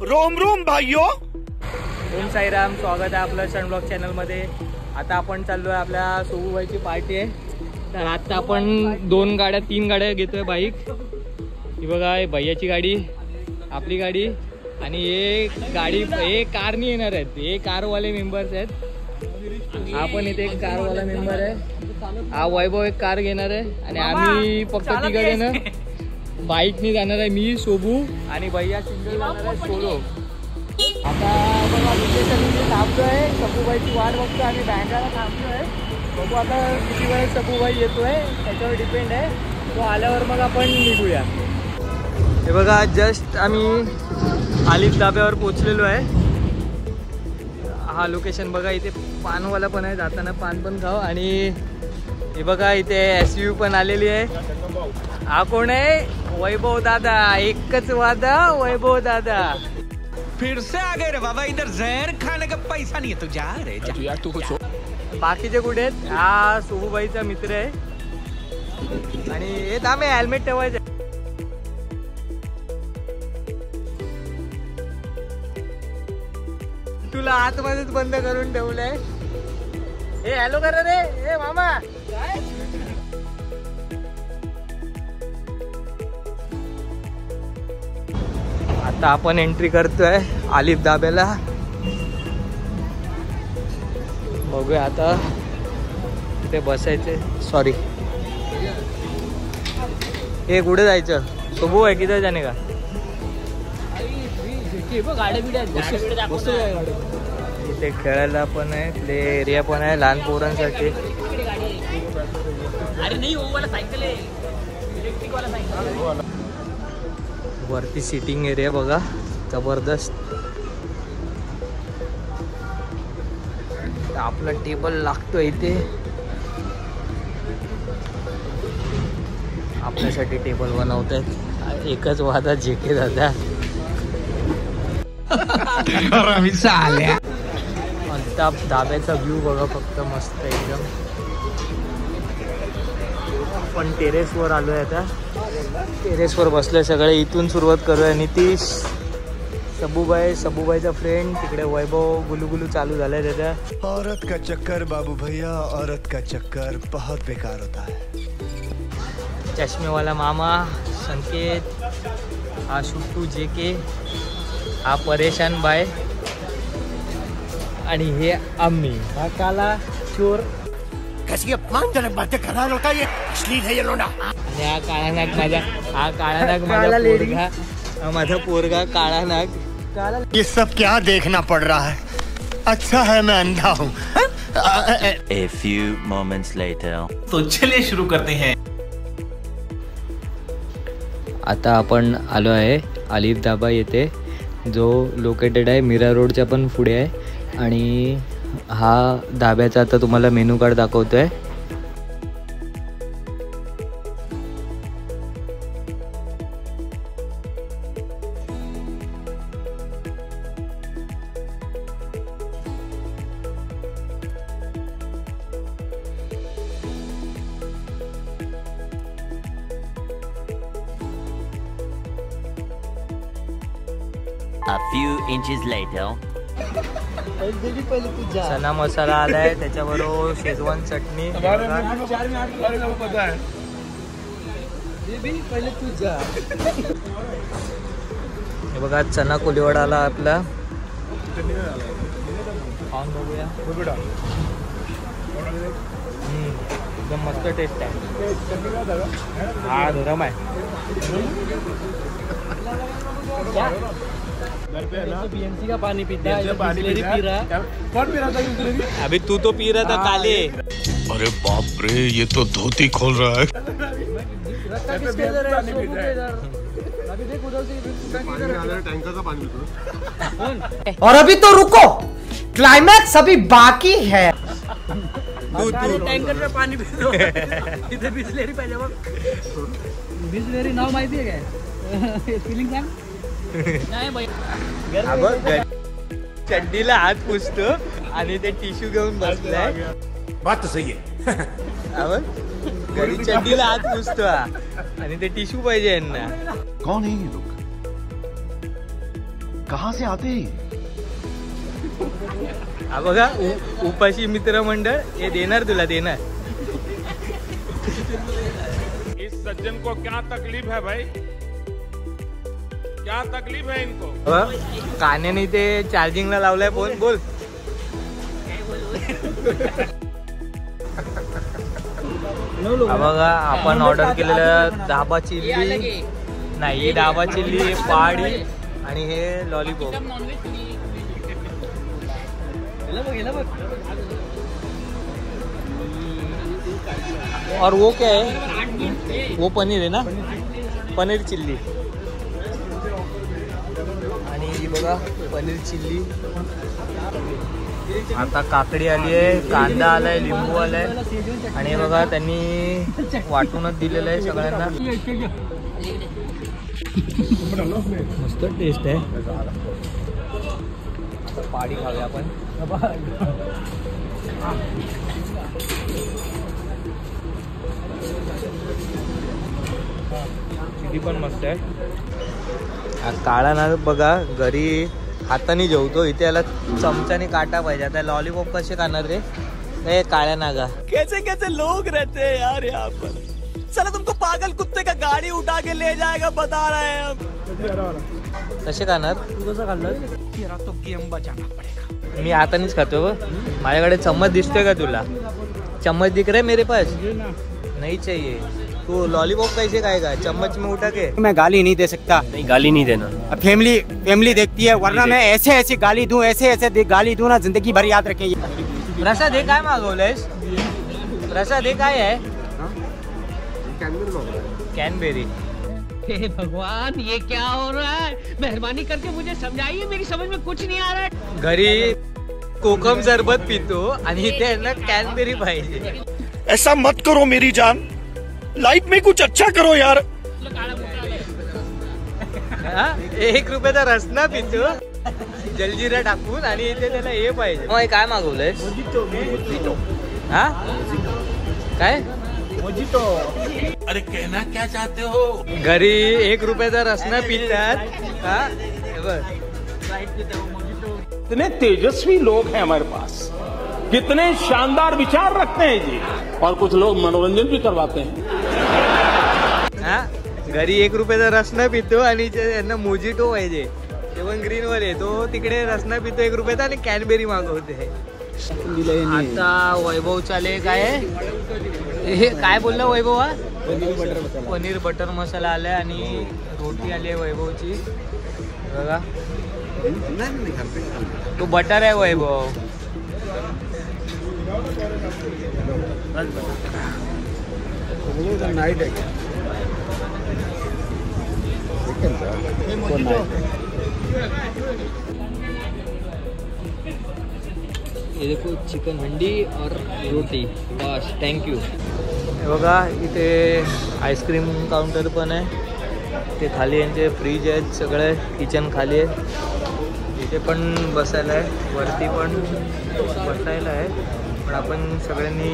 Rome Rome भाइयों, ओम साईराम. स्वागत आहे आपलं शन ब्लॉग चॅनल मध्ये. आता आपण चाललोय आपल्या सोबूबाईची पार्टी आहे. तर आता आपण तीन गाड्या घेतोय बाईक. ही बघा, भैयाची गाडी, आपली गाडी आणि हे कारनी येणार आहेत. हे कारवाले मेंबर्स आहेत. हा पण इथे एक कारवाला मेंबर आहे. हा वैभव एक कार घेणार आहे आणि आम्ही फक्त तिघे ना बाईकनी जाणार आहे. मी, सोबू आणि भैया सिंगल जाणार आहे सोलो. आता बघा लोकेशन थांबतोय. सबूबाईची वाट बघतोय. आम्ही बँकाला थांबतोय. बघू आता किती वेळेस सबूबाई येतोय त्याच्यावर डिपेंड आहे. तो आल्यावर मग आपण निघूया. हे बघा, जस्ट आम्ही आलिफ धाब्यावर पोचलेलो आहे. हा लोकेशन बघा. इथे पानवाला पण आहे. जाताना पान पण खाऊ. आणि हे बघा, इथे SUV पण आलेली आहे. हा कोण आहे? वैभव दादा. एकच वादा, वैभव दादा. फिर से आ गए रे बाबा. इधर जहर खाने का पैसा नहीं है. तू जा रे जा. तू कुछ बाकीचे कुठे आहेत? हा सोबूबाईचा मित्र आहे. आणि हे थांबे, हेल्मेट ठेवायचं. तुला आतमध्येच बंद करून ठेवलंय. हे हॅलो करा रे. हे मामा काय? आता आपण एंट्री करतोय आलिफ धाब्याला. बघूया आता तिथे बसायचे. सॉरी, हे कुठे जायचं? सोबू आहे किती जाणे का? इथे खेळायला पण आहे. प्ले एरिया पण आहे लहान पोरांसाठी. वरती सिटिंग एरिया बघा, जबरदस्त. आपला टेबल लागतो इथे. आपल्यासाठी टेबल बनवत आहेत. एकच वादा जेके दादा. आता धाब्याचा व्ह्यू बघा फक्त, मस्त एकदम. आपण टेरेसवर आलोय. आता टेरेसवर बसलोय सगळे. इथून सुरुवात करूया. नितीश, सबूबाईचा फ्रेंड, तिकडे वैभव, गुलुगुलू चालू झालाय त्याचा. औरत का चक्कर बाबू भैया, औरत का चक्कर बहुत बेकार होता है. चष्मेवाला मामा संकेत, हा शुट्टू जेके, हा परेशान बाय आणि हे आम्ही. हा काला चोर. कैसी अपमानजनक बातें कर रहा है लड़का. ये अश्लील है ये लोना. आणि हा काळा नाग माझा. हा काळा नाग माझा पोरगा. हा माझा पोरगा काळा नाग. ये सब क्या देखना पड़ रहा है. अच्छा है मैं अंधा हूँ. A few moments later. तो चलिए शुरू करते हैं. आता आपण आलो आहे आलिफ धाबा येथे, जो लोकेटेड आहे मीरा रोडच्या पण पुढे आहे. आणि हा धाब्याचा आता तुम्हाला मेनू कार्ड दाखवतोय. A few inches later. चना मसाला आलाय, त्याच्याबरोबर शेजवान चटणी. हे बघा, चना कोलीवाडा आला आपला. खाऊन बघूया. एकदम मस्त टेस्ट आहे. हा गरम आहे. BMC का पानी पीता है. बिस्लेरी पी रहा. कौन पी रहा था? अभी तू तो पी रहा था काले. अरे बाप रे, ये तो धोती खोल रहा है. और अभी तो रुको, क्लाइमैक्स अभी बाकी है. टँकर में पाणी पितो. तिथे बिस्लेरी पाहिजे बघ. बिस्लेरी नाव माहिती आहे काय? फिलिंग सांग. नाही बाई, चड्डीला हात पुसतो आणि ते टिश्यू घेऊन बसलाय. बात तो सही है. घरी चड्डीला हात पुसतो आणि ते टिश्यू पाहिजे यांना. कौन है ये लोग? कहाँ से आते हैं? हा बघा उपाशी मित्र मंडळ हे देणार तुला देणार. इस सज्जन को क्या तकलीफ है भाई? क्या तकलीफ है इनको? कान्याने ते चार्जिंगला लावलाय फोन. बोल. हा बघा आपण ऑर्डर केलेलं दाबा चिल्ली नाही, दाबा चिल्ली पहाडी आणि हे लॉलीपॉप. और वो क्या है? वो पनीर है ना, पनीर चिल्ली. आणि ही बघा पनीर चिल्ली. आता काकडी आली आहे, कांदा आलाय, लिंबू आलाय आणि बघा त्यांनी वाटूनच दिलेलं आहे सगळ्यांना. मस्त टेस्ट आहे. पाडी खाऊया आपण. चिली पण मस्त आहे. काळा नाग बघा घरी हाताने जेवतो, इथे याला चमच्याने काटा पाहिजे. आता लॉलीपॉप कसे खाणार रे? हे काळ्या नागा. कैसे कैसे लोग रहते हैं यार यहाँ पर. चला तुमको पागल कुत्ते का गाड़ी उठा के ले जाएगा बता रहे हैं हम. कसे खाणार? तू कसं खाल्लं? तेरा तो गेम बजाना पड़ेगा. मी हातानेच खातो. माझ्याकडे चम्मच दिसतोय का तुला? चम्मच दिख रहा है मेरे पास? नहीं चाहिए. तो लॉलीपॉप कैसे खाएगा? चम्मच में उठा के. मैं गाली नहीं दे सकता. नहीं गाली नहीं देना. अब फैमिली देखती है, वरना मैं ऐसे गाली दूं, ऐसे गाली दूं ना, जिंदगी भर याद रखेंगे. प्रसाद हे काय मागवलंयस? प्रसाद हे काय आहे? कॅनबेरी. हे भगवान, ये क्या हो रहा है? मेहरबानी करके मुझे समझाइए, मेरी समझ में कुछ नहीं आ रहा है. घरी कोकम सरबत पितो आणि इथे यांना कॅनबेरी पाहिजे. ऐसा मत करो मेरी जान, लाइफ में कुछ अच्छा करो यार. 1 रुपयाचा रसना पितो जलजिरा टाकून आणि इथे त्याला हे पाहिजे. मग काय मागवलंय? हा काय? अरे कहना क्या चाहते हो? घरी 1 रुपयाचा रसना पितात. हा बघ. कितने तेजस्वी लोग हैं हमारे पास, कितने शानदार विचार रखते हैं जी. और कुछ लोग मनोरंजन भी करवाते हैं. हा घरी 1 रुपयाचा रसना पितो आणि यांना मोजिटो पाहिजे. जेवण ग्रीन वर आहे, तो तिकडे रसना पितो 1 रुपयाचा आणि कॅनबेरी मागवते. आता वैभव चाले काय हे काय बोलला वैभव? पनीर बटर मसाला आलाय आणि रोटी आली आहे वैभवची. बघा तो बटर आहे वैभव. ये देखो चिकन हंडी और रोटी. बस थँक्यू. बघा इथे आईस्क्रीम काउंटर पण आहे. ते खाली यांचे फ्रीज आहेत, सगळे किचन खाली आहे. इथे पण बसायला आहे, वरती पण बसायला आहे. पण आपण सगळ्यांनी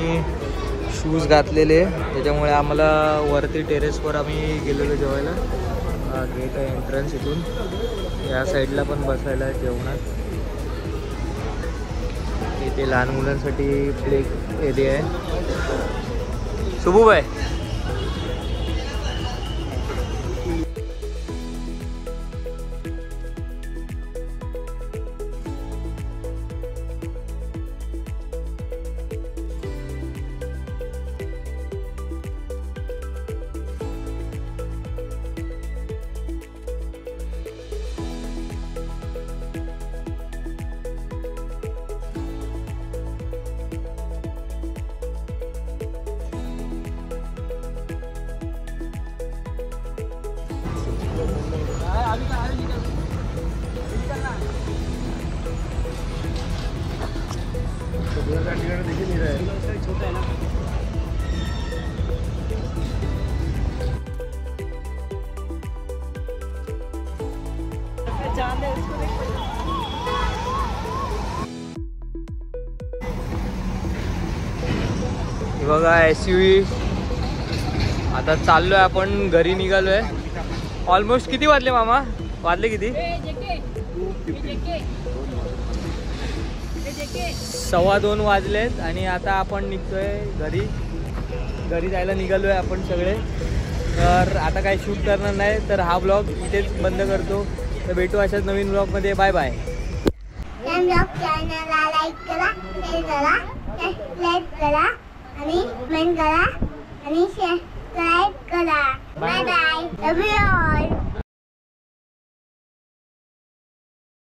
शूज घातलेले त्याच्यामुळे आम्हाला वरती टेरेसवर आम्ही गेलेलो जेवायला. गेट आहे एंट्रन्स. इथून या साईडला पण बसायला आहे जेवणात. इथे लहान मुलांसाठी प्ले एरिया आहे. शुभूभाई बघा SUV. आता चाललोय आपण घरी निघालोय. ऑलमोस्ट किती वाजले मामा? वाजले किती? 2:15 वाजलेत आणि आता आपण निघतोय घरी जायला निघालोय आपण सगळे. तर आता काय शूट करणार नाही, तर हा ब्लॉग इथेच बंद करतो. तर भेटू अशाच नवीन ब्लॉगमध्ये. Bye bye. चॅनलला लाईक करा, शेअर करा, सबस्क्राईब करा आणि कमेंट करा आणि सबस्क्राईब करा. Bye bye. Love you all.